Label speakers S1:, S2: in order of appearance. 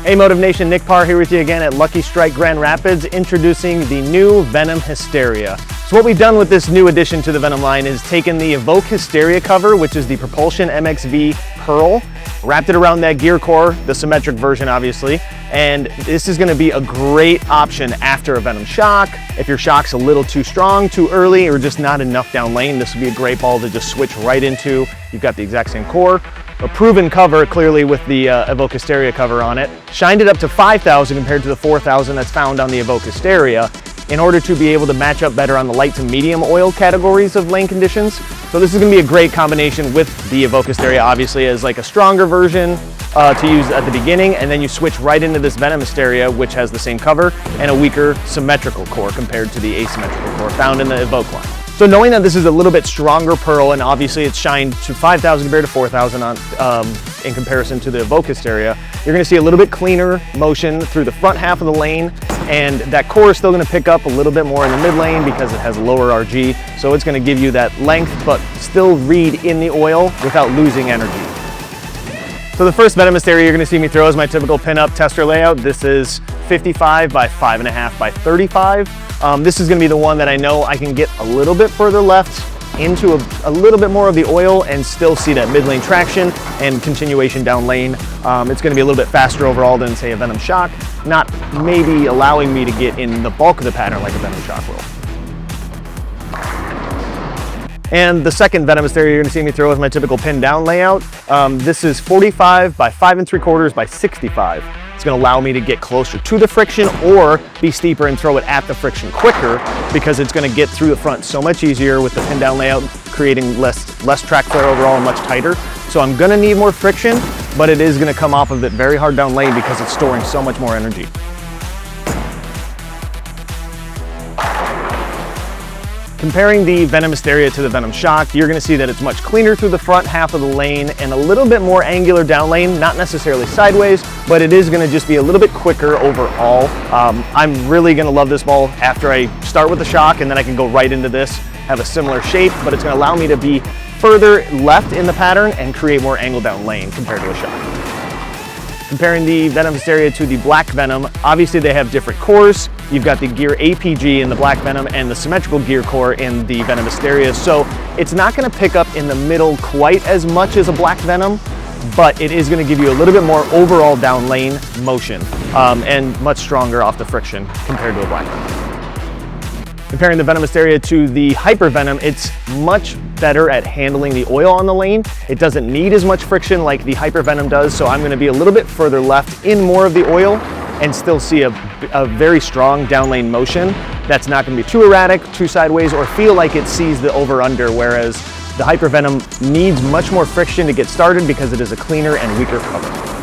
S1: Hey MOTIV Nation, Nick Pahr here with you again at Lucky Strike Grand Rapids, introducing the new Venom Hysteria. So what we've done with this new addition to the Venom line is taken the Evoke Hysteria cover, which is the Propulsion MXV Pearl, wrapped it around that gear core, the symmetric version obviously, and this is going to be a great option after a Venom Shock. If your shock's a little too strong, too early, or just not enough down lane, this would be a great ball to just switch right into. You've got the exact same core. A proven cover, clearly, with the Evoke Hysteria cover on it. Shined it up to 5,000 compared to the 4,000 that's found on the Evoke Hysteria in order to be able to match up better on the light to medium oil categories of lane conditions. So this is going to be a great combination with the Evoke Hysteria, obviously, as like a stronger version to use at the beginning, and then you switch right into this Venom Hysteria, which has the same cover and a weaker symmetrical core compared to the asymmetrical core found in the Evoke line. So knowing that this is a little bit stronger pearl, and obviously it's shined to 5,000 compared to 4,000 in comparison to the Evoke Hysteria, you're going to see a little bit cleaner motion through the front half of the lane, and that core is still going to pick up a little bit more in the mid lane because it has lower RG, so it's going to give you that length but still read in the oil without losing energy. So the first Venom Hysteria you're going to see me throw is my typical pin-up tester layout. This is 55 by 5.5 by 35. This is going to be the one that I know I can get a little bit further left into a little bit more of the oil and still see that mid lane traction and continuation down lane. It's going to be a little bit faster overall than, say, a Venom Shock, not maybe allowing me to get in the bulk of the pattern like a Venom Shock will. And the second Venom Hysteria you're going to see me throw is my typical pin down layout. This is 45 by 5.75 by 65. It's going to allow me to get closer to the friction or be steeper and throw it at the friction quicker because it's going to get through the front so much easier with the pin down layout, creating less track flare overall and much tighter. So I'm going to need more friction, but it is going to come off of it very hard down lane because it's storing so much more energy. Comparing the Venom Hysteria to the Venom Shock, you're going to see that it's much cleaner through the front half of the lane and a little bit more angular down lane, not necessarily sideways, but it is going to just be a little bit quicker overall. I'm really going to love this ball after I start with the Shock, and then I can go right into this, have a similar shape, but it's going to allow me to be further left in the pattern and create more angle down lane compared to a Shock. Comparing the Venom Hysteria to the Black Venom, obviously they have different cores. You've got the gear APG in the Black Venom and the symmetrical gear core in the Venom Hysteria, so it's not going to pick up in the middle quite as much as a Black Venom, but it is going to give you a little bit more overall down lane motion and much stronger off the friction compared to a Black Venom. Comparing the Venom Hysteria to the Hyper Venom, it's much better at handling the oil on the lane. It doesn't need as much friction like the Hyper Venom does, so I'm going to be a little bit further left in more of the oil and still see a very strong down lane motion that's not going to be too erratic, too sideways, or feel like it sees the over-under, whereas the Hyper Venom needs much more friction to get started because it is a cleaner and weaker cover.